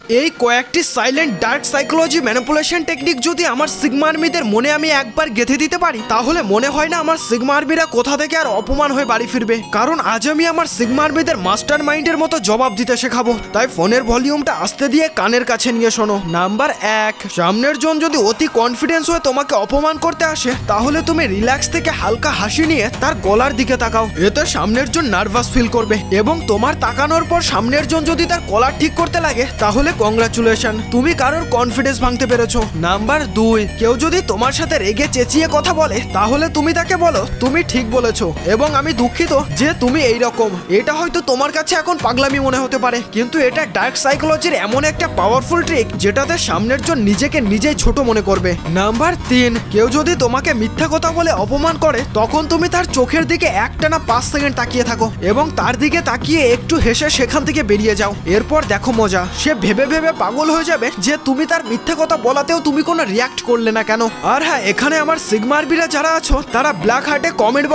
এই কয়েকটি silent dark psychology manipulation technique যদি আমার সিগমা আর্মিদের মনে আমি একবার গেঁথে দিতে পারি, তাহলে মনে হয় না আমার সিগমা আর্মিরা কোথা থেকে আর অপমান হয়ে বাড়ি ফিরবে। কারণ আজ আমি আমার সিগমা আর্মিদের মাস্টার মাইন্ডের মতো জবাব দিতে শেখাবো। তাই ফোনের ভলিউমটা আস্তে দিয়ে কানের কাছে নিয়ে শোনো। নাম্বার 1, সামনের জন যদি অতি কনফিডেন্স হয়ে তোমাকে অপমান করতে আসে, তাহলে তুমি রিল্যাক্স থেকে হালকা হাসি নিয়ে তার গলার দিকে তাকাও। এতে সামনের জন নার্ভাস ফিল করবে এবং তোমার তাকানোর পর সামনের জন যদি তার কলার ঠিক করতে লাগে, তাহলে কংগ্রাচুলেশন, তুমি কারোর কনফিডেন্স ভাঙতে পেরেছো। নাম্বার 2, কেউ যদি তোমার সাথে রেগে চেঁচিয়ে কথা বলে, তাহলে তুমি তাকে বলো তুমি ঠিক বলেছো এবং আমি দুঃখিত যে তুমি এই রকম। এটা হয়তো তোমার কাছে এখন পাগলামি মনে হতে পারে, কিন্তু এটা ডার্ক সাইকোলজির এমন একটা পাওয়ারফুল ট্রিক যেটাতে সামনের জন নিজেকে নিজেই ছোট মনে করবে। নাম্বার 3, কেউ যদি তোমাকে মিথ্যা কথা বলে অপমান করে, তখন তুমি তার চোখের দিকে একটানা 5 সেকেন্ড তাকিয়ে থাকো এবং তার দিকে তাকিয়ে একটু হেসে সেখান থেকে বেরিয়ে যাও। এরপর দেখো মজা, সে ভেবে ভেবে পাগল হয়ে যাবে যে তুমি তার মিথ্যা কথা বলাতেও তুমি কোনো রিয়াক্ট করলে না কেন। আর হ্যাঁ, এখানে আমার সিগমা আর্মিরা যারা আছো, তারা ব্ল্যাক হার্টে কমেন্ট